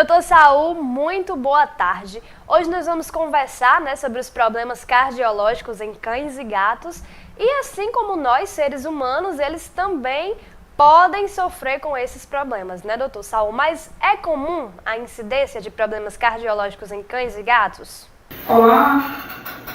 Doutor Saul, muito boa tarde. Hoje nós vamos conversar, sobre os problemas cardiológicos em cães e gatos. E assim como nós, seres humanos, eles também podem sofrer com esses problemas, né, doutor Saul? Mas é comum a incidência de problemas cardiológicos em cães e gatos? Olá,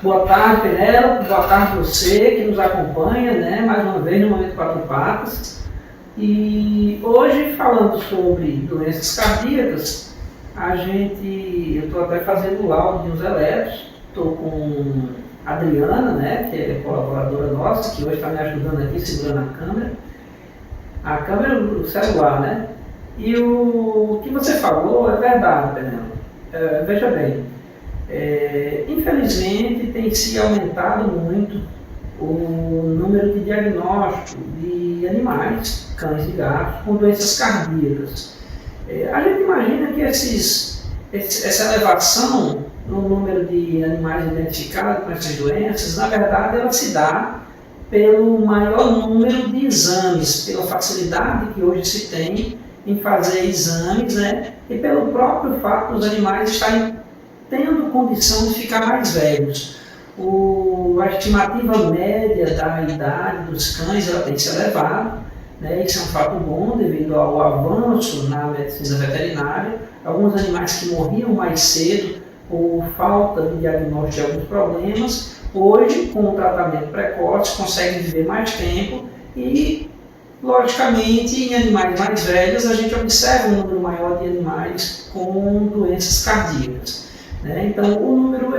boa tarde, Penélope, boa tarde você que nos acompanha, mais uma vez no Momento Quatro Patas. E hoje, falando sobre doenças cardíacas, eu estou até fazendo o laudo de uns eletros, estou com a Adriana, que é colaboradora nossa, que hoje está me ajudando aqui, segurando a câmera do celular, E o que você falou é verdade, Penélope. Veja bem, infelizmente tem se aumentado muito o número de diagnósticos de animais, cães e gatos, com doenças cardíacas. A gente imagina que essa elevação no número de animais identificados com essas doenças, na verdade, ela se dá pelo maior número de exames, pela facilidade que hoje se tem em fazer exames, e pelo próprio fato dos animais estarem tendo condição de ficar mais velhos. A estimativa média da idade dos cães ela tem se elevado, isso é um fato bom devido ao avanço na medicina veterinária. Alguns animais que morriam mais cedo por falta de diagnóstico de alguns problemas, hoje, com o tratamento precoce, conseguem viver mais tempo e, logicamente, em animais mais velhos, a gente observa um número maior de animais com doenças cardíacas. Então, o número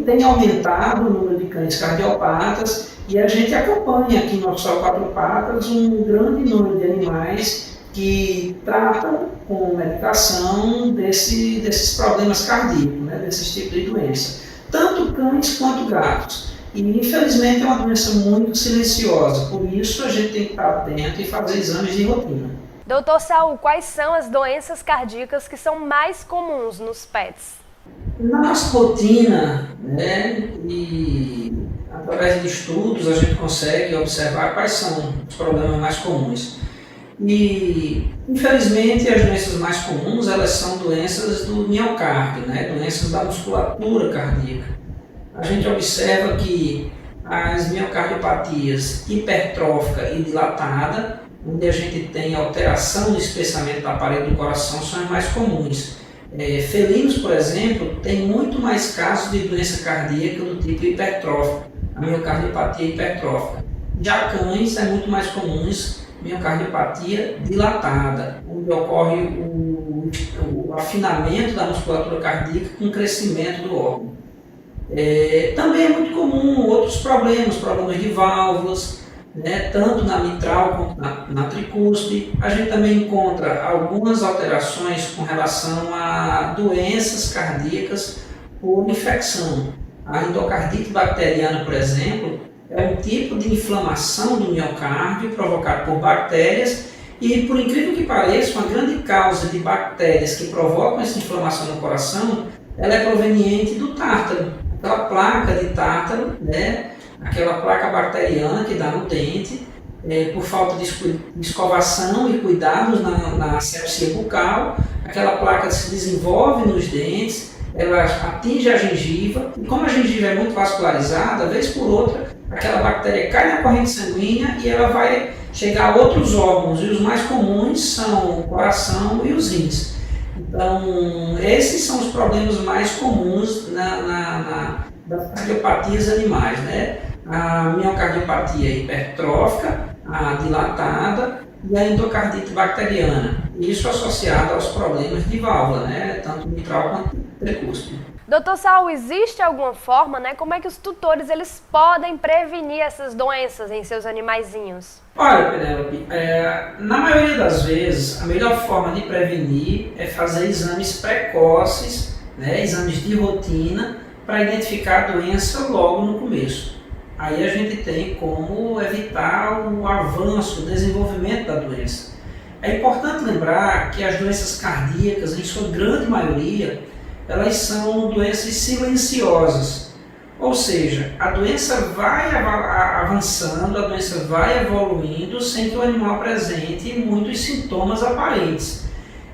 tem aumentado, o número de cães cardiopatas, e a gente acompanha aqui no Hospital Quatro Patas um grande número de animais que tratam com medicação desses problemas cardíacos, desses tipos de doença. Tanto cães quanto gatos. E, infelizmente, é uma doença muito silenciosa, por isso a gente tem que estar atento e fazer exames de rotina. Doutor Saul, quais são as doenças cardíacas que são mais comuns nos pets? Na nossa rotina, e através de estudos, a gente consegue observar quais são os problemas mais comuns. E, infelizmente, as doenças mais comuns, elas são doenças do miocárdio, doenças da musculatura cardíaca. A gente observa que as miocardiopatias hipertrófica e dilatada, onde a gente tem alteração no espessamento da parede do coração, são as mais comuns. Felinos, por exemplo, têm muito mais casos de doença cardíaca do tipo hipertrófica, a miocardiopatia hipertrófica. Já cães é muito mais comuns miocardiopatia dilatada, onde ocorre o afinamento da musculatura cardíaca com o crescimento do órgão. Também é muito comum outros problemas de válvulas, tanto na mitral quanto na tricúspide. A gente também encontra algumas alterações com relação a doenças cardíacas por infecção. A endocardite bacteriana, por exemplo, é um tipo de inflamação do miocárdio provocado por bactérias e, por incrível que pareça, uma grande causa de bactérias que provocam essa inflamação no coração, ela é proveniente do tártaro, aquela placa de tártaro, aquela placa bacteriana que dá no dente, por falta de escovação e cuidados na asepsia bucal, aquela placa se desenvolve nos dentes, ela atinge a gengiva, e como a gengiva é muito vascularizada, vez por outra, aquela bactéria cai na corrente sanguínea e ela vai chegar a outros órgãos, e os mais comuns são o coração e os rins. Então, esses são os problemas mais comuns das cardiopatias animais, A miocardiopatia hipertrófica, a dilatada e a endocardite bacteriana. Isso associado aos problemas de válvula, tanto mitral quanto tricúspide. Doutor Saul, existe alguma forma, como é que os tutores eles podem prevenir essas doenças em seus animaizinhos? Olha, Penélope, na maioria das vezes, a melhor forma de prevenir é fazer exames precoces, exames de rotina, para identificar a doença logo no começo. Aí a gente tem como evitar o avanço, o desenvolvimento da doença. É importante lembrar que as doenças cardíacas, em sua grande maioria, elas são doenças silenciosas. Ou seja, a doença vai avançando, a doença vai evoluindo sem que o animal apresente muitos sintomas aparentes.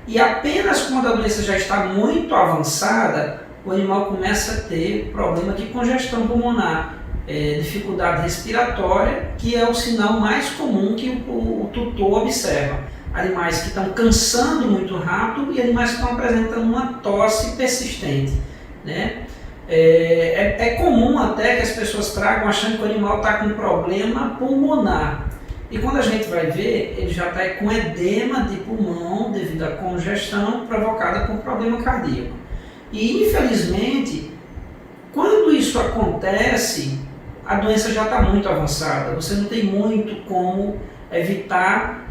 E apenas quando a doença já está muito avançada, o animal começa a ter problema de congestão pulmonar, dificuldade respiratória, que é o sinal mais comum que o tutor observa. Animais que estão cansando muito rápido e animais que estão apresentando uma tosse persistente, né? É comum até que as pessoas tragam achando que o animal está com problema pulmonar. E quando a gente vai ver, ele já está com edema de pulmão devido à congestão provocada por problema cardíaco. E infelizmente, quando isso acontece, a doença já está muito avançada. Você não tem muito como evitar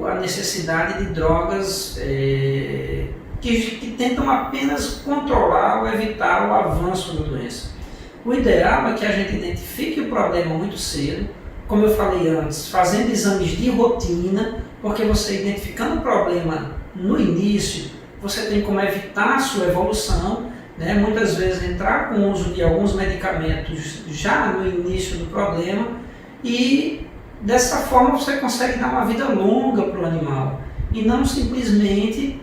a necessidade de drogas que tentam apenas controlar ou evitar o avanço da doença. O ideal é que a gente identifique o problema muito cedo, como eu falei antes, fazendo exames de rotina, porque você identificando o problema no início, você tem como evitar a sua evolução, né? Muitas vezes entrar com o uso de alguns medicamentos já no início do problema e dessa forma você consegue dar uma vida longa para o animal e não simplesmente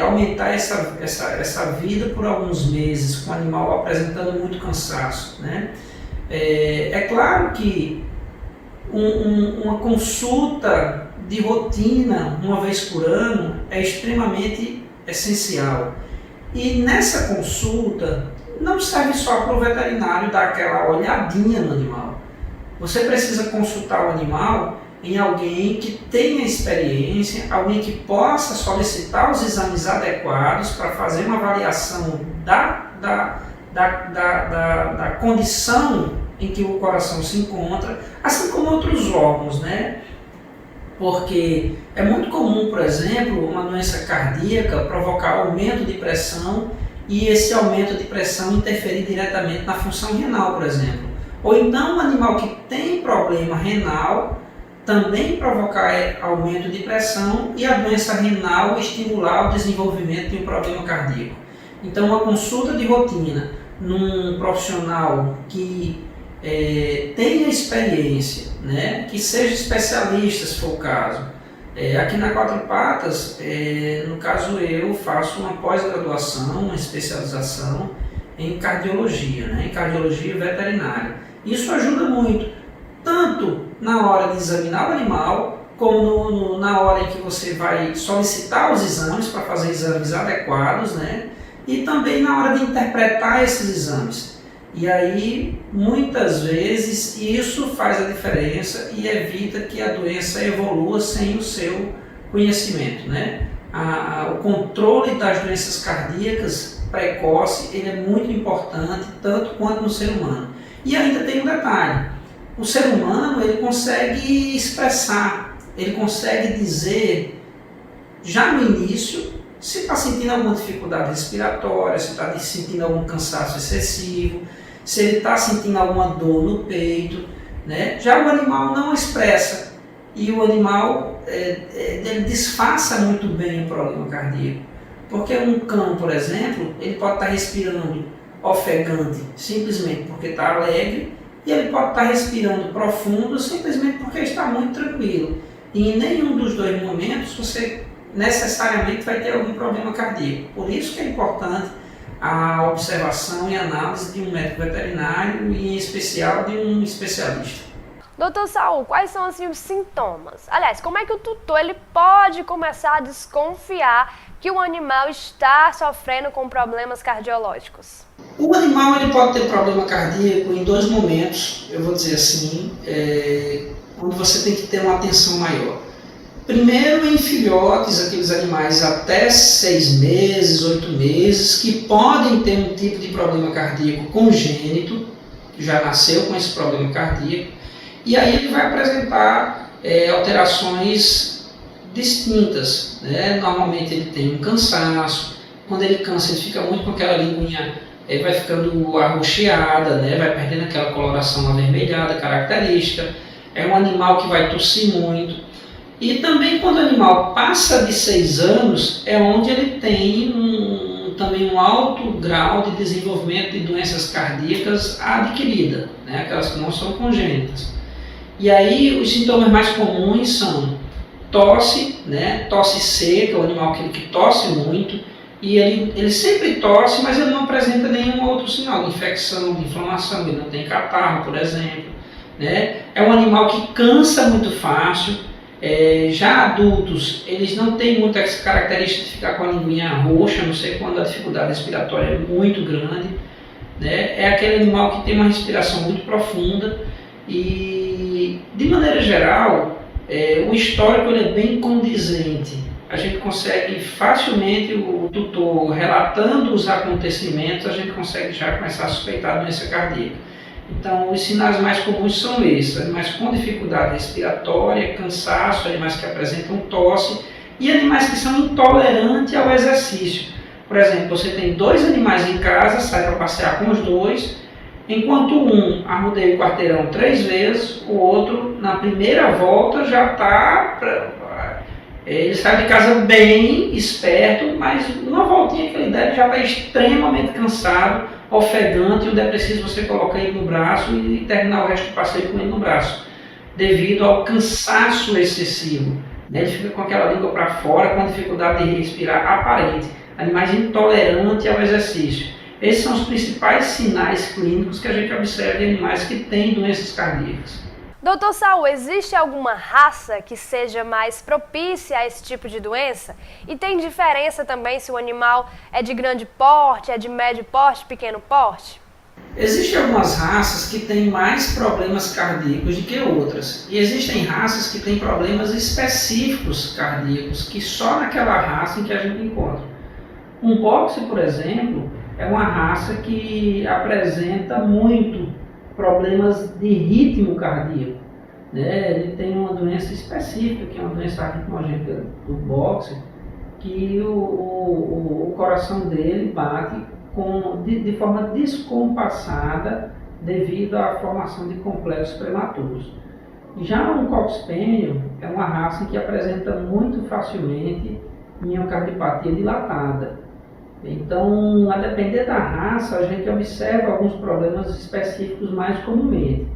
aumentar essa vida por alguns meses com o animal apresentando muito cansaço, né? É claro que uma consulta de rotina, uma vez por ano, é extremamente essencial. E nessa consulta, não serve só para o veterinário dar aquela olhadinha no animal. Você precisa consultar o animal em alguém que tenha experiência, alguém que possa solicitar os exames adequados para fazer uma avaliação da condição em que o coração se encontra, assim como outros órgãos, né? Porque é muito comum, por exemplo, uma doença cardíaca provocar aumento de pressão e esse aumento de pressão interferir diretamente na função renal, por exemplo. Ou então um animal que tem problema renal também provocar aumento de pressão e a doença renal estimular o desenvolvimento de um problema cardíaco. Então uma consulta de rotina num profissional que tenha experiência, né, que seja especialista se for o caso. Aqui na Quatro Patas, no caso eu faço uma pós-graduação, uma especialização em cardiologia, né, em cardiologia veterinária. Isso ajuda muito, tanto na hora de examinar o animal, como na hora em que você vai solicitar os exames para fazer exames adequados, né, e também na hora de interpretar esses exames. E aí, muitas vezes, isso faz a diferença e evita que a doença evolua sem o seu conhecimento, né? O controle das doenças cardíacas precoce, ele é muito importante, tanto quanto no ser humano. E ainda tem um detalhe, o ser humano ele consegue expressar, ele consegue dizer, já no início, se está sentindo alguma dificuldade respiratória, se está sentindo algum cansaço excessivo, se ele está sentindo alguma dor no peito, né? Já o animal não expressa e o animal ele disfarça muito bem o problema cardíaco. Porque um cão, por exemplo, ele pode estar respirando ofegante simplesmente porque está alegre e ele pode estar respirando profundo simplesmente porque está muito tranquilo. E em nenhum dos dois momentos você necessariamente vai ter algum problema cardíaco. Por isso que é importante a observação e análise de um médico veterinário e, em especial, de um especialista. Doutor Saul, quais são assim, os sintomas? Aliás, como é que o tutor ele pode começar a desconfiar que o animal está sofrendo com problemas cardiológicos? O animal ele pode ter problema cardíaco em dois momentos, eu vou dizer assim, onde você tem que ter uma atenção maior. Primeiro, em filhotes, aqueles animais até 6 meses, 8 meses, que podem ter um tipo de problema cardíaco congênito, que já nasceu com esse problema cardíaco, e aí ele vai apresentar alterações distintas, né? Normalmente ele tem um cansaço, quando ele cansa ele fica muito com aquela linguinha, ele vai ficando arroxeada, né? Vai perdendo aquela coloração avermelhada característica, é um animal que vai tossir muito. E também quando o animal passa de 6 anos, é onde ele tem também um alto grau de desenvolvimento de doenças cardíacas adquiridas, né? Aquelas que não são congênitas. E aí os sintomas mais comuns são tosse, né? Tosse seca, o animal que tosse muito, e ele sempre tosse, mas ele não apresenta nenhum outro sinal de infecção, de inflamação, ele não tem catarro, por exemplo. Né? É um animal que cansa muito fácil. Já adultos, eles não têm muita essa característica de ficar com a linguinha roxa, a não sei quando a dificuldade respiratória é muito grande. Né? É aquele animal que tem uma respiração muito profunda e, de maneira geral, o histórico ele é bem condizente. A gente consegue facilmente, o tutor relatando os acontecimentos, a gente consegue já começar a suspeitar a doença cardíaca. Então, os sinais mais comuns são esses: animais com dificuldade respiratória, cansaço, animais que apresentam tosse e animais que são intolerantes ao exercício. Por exemplo, você tem 2 animais em casa, sai para passear com os 2, enquanto um arrodeia o quarteirão 3 vezes, o outro, na primeira volta, já está... Ele sai de casa bem esperto, mas uma voltinha que ele der, já está extremamente cansado, ofegante, onde é preciso você colocar ele no braço e terminar o resto do passeio com ele no braço, devido ao cansaço excessivo. Ele fica com aquela língua para fora, com dificuldade de respirar aparente. Animais intolerantes ao exercício. Esses são os principais sinais clínicos que a gente observa em animais que têm doenças cardíacas. Doutor Saul, existe alguma raça que seja mais propícia a esse tipo de doença? E tem diferença também se o animal é de grande porte, é de médio porte, pequeno porte? Existem algumas raças que têm mais problemas cardíacos do que outras. E existem raças que têm problemas específicos cardíacos, que só naquela raça em que a gente encontra. Um boxe, por exemplo, é uma raça que apresenta muito problemas de ritmo cardíaco. Né? Ele tem uma doença específica, que é uma doença arritmogênica do boxe, que o coração dele bate de forma descompassada devido à formação de complexos prematuros. Já um cocker spaniel é uma raça que apresenta muito facilmente miocardiopatia dilatada. Então, a depender da raça, a gente observa alguns problemas específicos mais comumente.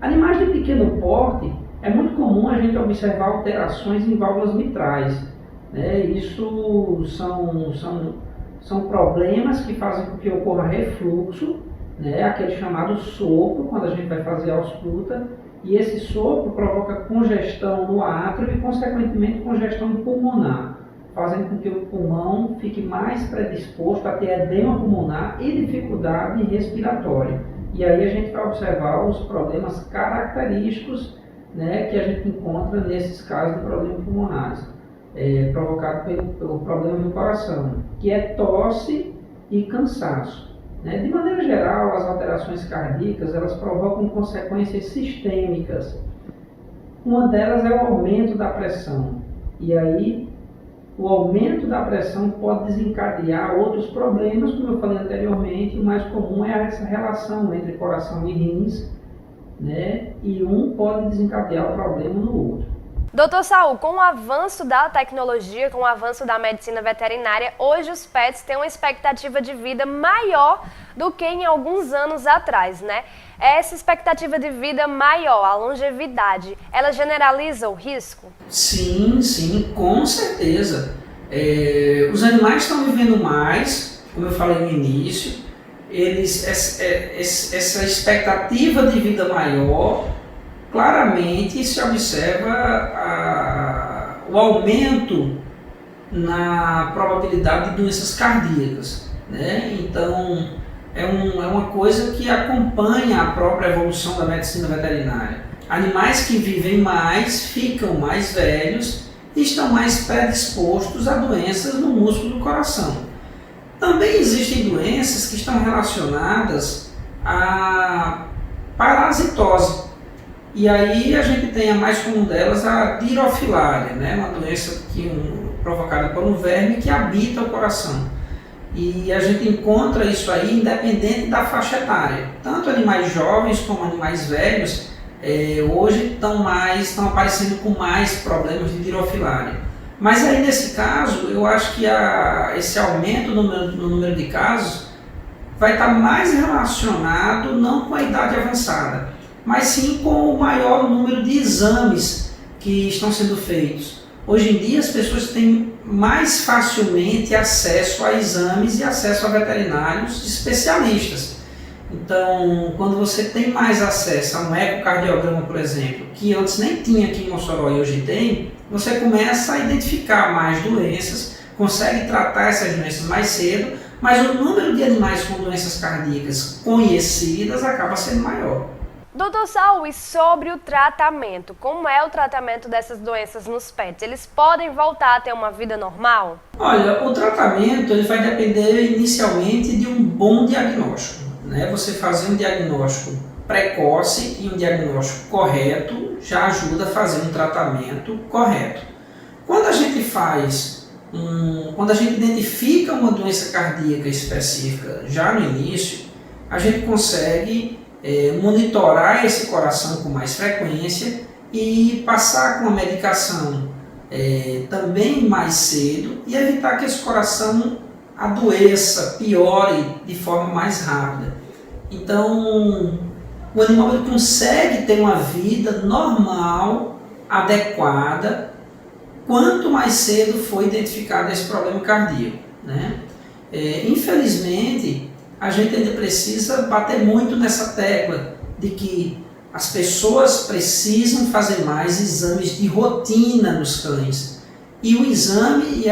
Animais de pequeno porte, é muito comum a gente observar alterações em válvulas mitrais. Né? Isso são problemas que fazem com que ocorra refluxo, né? Aquele chamado sopro, quando a gente vai fazer a ausculta, e esse sopro provoca congestão no átrio e, consequentemente, congestão pulmonar, fazendo com que o pulmão fique mais predisposto a ter edema pulmonar e dificuldade respiratória. E aí a gente vai observar os problemas característicos, né, que a gente encontra nesses casos de problemas pulmonares, provocado pelo problema no coração, que é tosse e cansaço. Né? De maneira geral, as alterações cardíacas elas provocam consequências sistêmicas. Uma delas é o aumento da pressão. E aí, o aumento da pressão pode desencadear outros problemas, como eu falei anteriormente. O mais comum é essa relação entre coração e rins, né? E um pode desencadear o problema no outro. Doutor Saul, com o avanço da tecnologia, com o avanço da medicina veterinária, hoje os pets têm uma expectativa de vida maior do que em alguns anos atrás, né? Essa expectativa de vida maior, a longevidade, ela generaliza o risco? Sim, com certeza. Os animais estão vivendo mais, como eu falei no início, essa expectativa de vida maior, claramente se observa o aumento na probabilidade de doenças cardíacas. Né? Então, é uma coisa que acompanha a própria evolução da medicina veterinária. Animais que vivem mais, ficam mais velhos e estão mais predispostos a doenças no músculo do coração. Também existem doenças que estão relacionadas à parasitose. E aí a gente tem a mais comum delas, a dirofilária, né? Uma doença provocada por um verme que habita o coração. E a gente encontra isso aí independente da faixa etária. Tanto animais jovens como animais velhos hoje estão aparecendo com mais problemas de dirofilária. Mas aí nesse caso, eu acho que esse aumento no número de casos vai estar mais relacionado não com a idade avançada, mas sim com o maior número de exames que estão sendo feitos. Hoje em dia as pessoas têm mais facilmente acesso a exames e acesso a veterinários especialistas. Então, quando você tem mais acesso a um ecocardiograma, por exemplo, que antes nem tinha aqui em Mossoró e hoje tem, você começa a identificar mais doenças, consegue tratar essas doenças mais cedo, mas o número de animais com doenças cardíacas conhecidas acaba sendo maior. Doutor Saul, e sobre o tratamento? Como é o tratamento dessas doenças nos pets? Eles podem voltar a ter uma vida normal? Olha, o tratamento ele vai depender inicialmente de um bom diagnóstico. Você fazer um diagnóstico precoce e um diagnóstico correto já ajuda a fazer um tratamento correto. Quando a gente identifica uma doença cardíaca específica já no início, a gente consegue monitorar esse coração com mais frequência e passar com a medicação também mais cedo e evitar que esse coração adoeça, piore de forma mais rápida. Então, o animal ele consegue ter uma vida normal, adequada, quanto mais cedo foi identificado esse problema cardíaco. Infelizmente, a gente ainda precisa bater muito nessa tecla de que as pessoas precisam fazer mais exames de rotina nos cães. E o exame e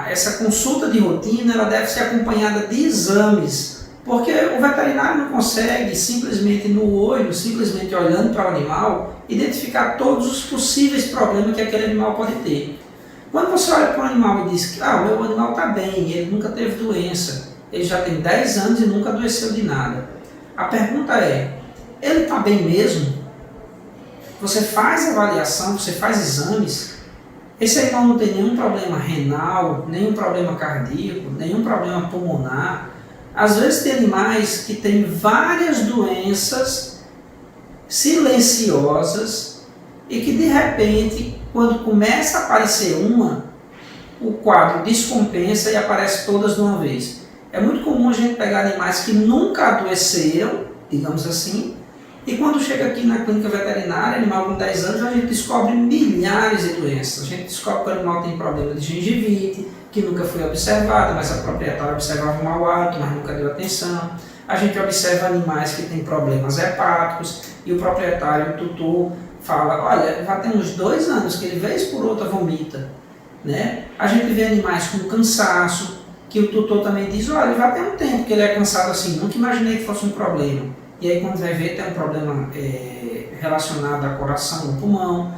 essa consulta de rotina ela deve ser acompanhada de exames, porque o veterinário não consegue simplesmente no olho, simplesmente olhando para o animal, identificar todos os possíveis problemas que aquele animal pode ter. Quando você olha para o animal e diz que o meu animal está bem, ele nunca teve doença, ele já tem 10 anos e nunca adoeceu de nada. A pergunta é, ele está bem mesmo? Você faz avaliação, você faz exames? Esse animal não tem nenhum problema renal, nenhum problema cardíaco, nenhum problema pulmonar. Às vezes tem animais que têm várias doenças silenciosas e que de repente, quando começa a aparecer uma, o quadro descompensa e aparece todas de uma vez. É muito comum a gente pegar animais que nunca adoeceram, digamos assim, e quando chega aqui na clínica veterinária, animal com 10 anos, a gente descobre milhares de doenças. A gente descobre que o animal tem problema de gengivite, que nunca foi observada, mas a proprietária observava o mau hálito, mas nunca deu atenção. A gente observa animais que têm problemas hepáticos e o proprietário, o tutor, fala, olha, já tem uns 2 anos que ele vez por outra vomita. A gente vê animais com cansaço, que o tutor também diz, olha, já tem um tempo que ele é cansado assim, nunca imaginei que fosse um problema. E aí quando vai ver tem um problema relacionado a coração, ao pulmão.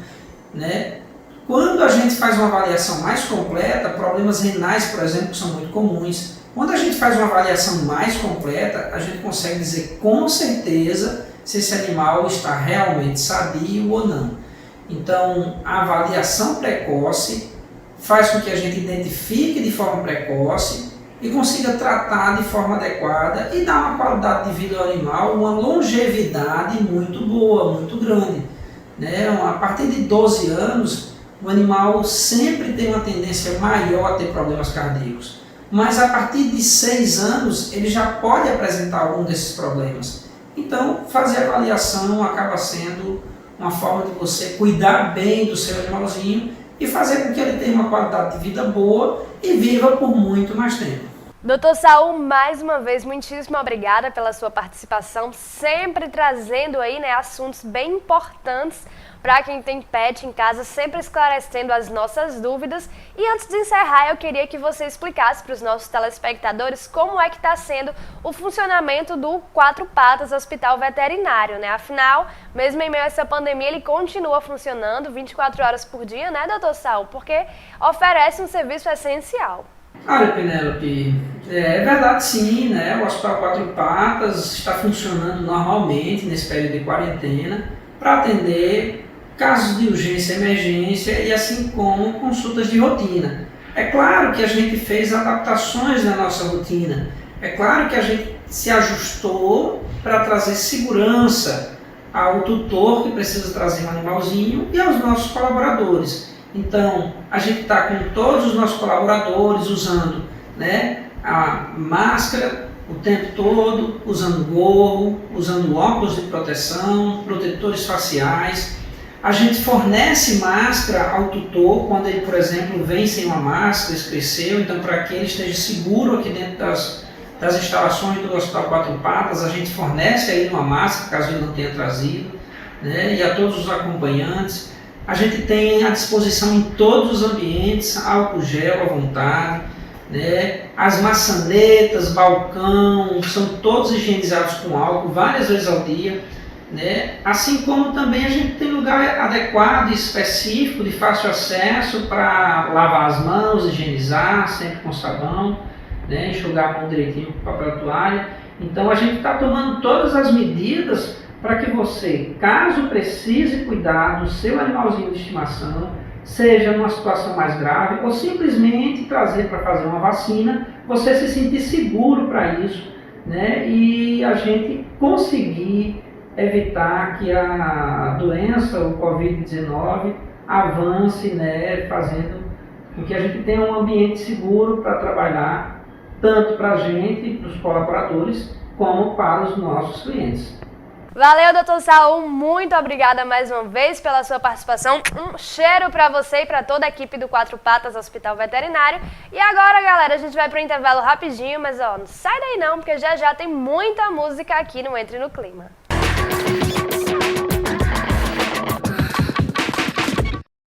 Quando a gente faz uma avaliação mais completa, problemas renais, por exemplo, que são muito comuns, quando a gente faz uma avaliação mais completa, a gente consegue dizer com certeza se esse animal está realmente sadio ou não. Então, a avaliação precoce faz com que a gente identifique de forma precoce e consiga tratar de forma adequada e dar uma qualidade de vida ao animal, uma longevidade muito boa, muito grande. A partir de 12 anos, o animal sempre tem uma tendência maior a ter problemas cardíacos, mas a partir de 6 anos ele já pode apresentar algum desses problemas. Então, fazer a avaliação acaba sendo uma forma de você cuidar bem do seu animalzinho e fazer com que ele tenha uma qualidade de vida boa e viva por muito mais tempo. Doutor Saul, mais uma vez, muitíssimo obrigada pela sua participação, sempre trazendo aí, assuntos bem importantes para quem tem pet em casa, sempre esclarecendo as nossas dúvidas. E antes de encerrar, eu queria que você explicasse para os nossos telespectadores como é que está sendo o funcionamento do Quatro Patas Hospital Veterinário, Afinal, mesmo em meio a essa pandemia, ele continua funcionando 24 horas por dia, doutor Saul? Porque oferece um serviço essencial. Olha, Penélope, é verdade sim, o Hospital Quatro Patas está funcionando normalmente nesse período de quarentena para atender casos de urgência e emergência e assim como consultas de rotina. É claro que a gente fez adaptações na nossa rotina, é claro que a gente se ajustou para trazer segurança ao tutor que precisa trazer um animalzinho e aos nossos colaboradores. Então, a gente está com todos os nossos colaboradores usando a máscara o tempo todo, usando gorro, usando óculos de proteção, protetores faciais. A gente fornece máscara ao tutor quando ele, por exemplo, vem sem uma máscara, esqueceu, então para que ele esteja seguro aqui dentro das instalações do Hospital Quatro Patas, a gente fornece aí uma máscara, caso ele não tenha trazido, né? E a todos os acompanhantes. A gente tem à disposição em todos os ambientes álcool gel à vontade, né? As maçanetas, balcão, são todos higienizados com álcool várias vezes ao dia, né? Assim como também a gente tem lugar adequado e específico de fácil acesso para lavar as mãos, higienizar sempre com sabão, né? Enxugar a mão direitinho com papel toalha. Então a gente está tomando todas as medidas para que você, caso precise cuidar do seu animalzinho de estimação, seja numa situação mais grave ou simplesmente trazer para fazer uma vacina, você se sentir seguro para isso, né? E a gente conseguir evitar que a doença, o Covid-19, avance, né? Fazendo com que a gente tenha um ambiente seguro para trabalhar, tanto para a gente, para os colaboradores, como para os nossos clientes. Valeu, Dr. Saul, muito obrigada mais uma vez pela sua participação. Um cheiro para você e para toda a equipe do Quatro Patas Hospital Veterinário. E agora, galera, a gente vai para o intervalo rapidinho, mas ó, não sai daí não, porque já já tem muita música aqui no Entre no Clima.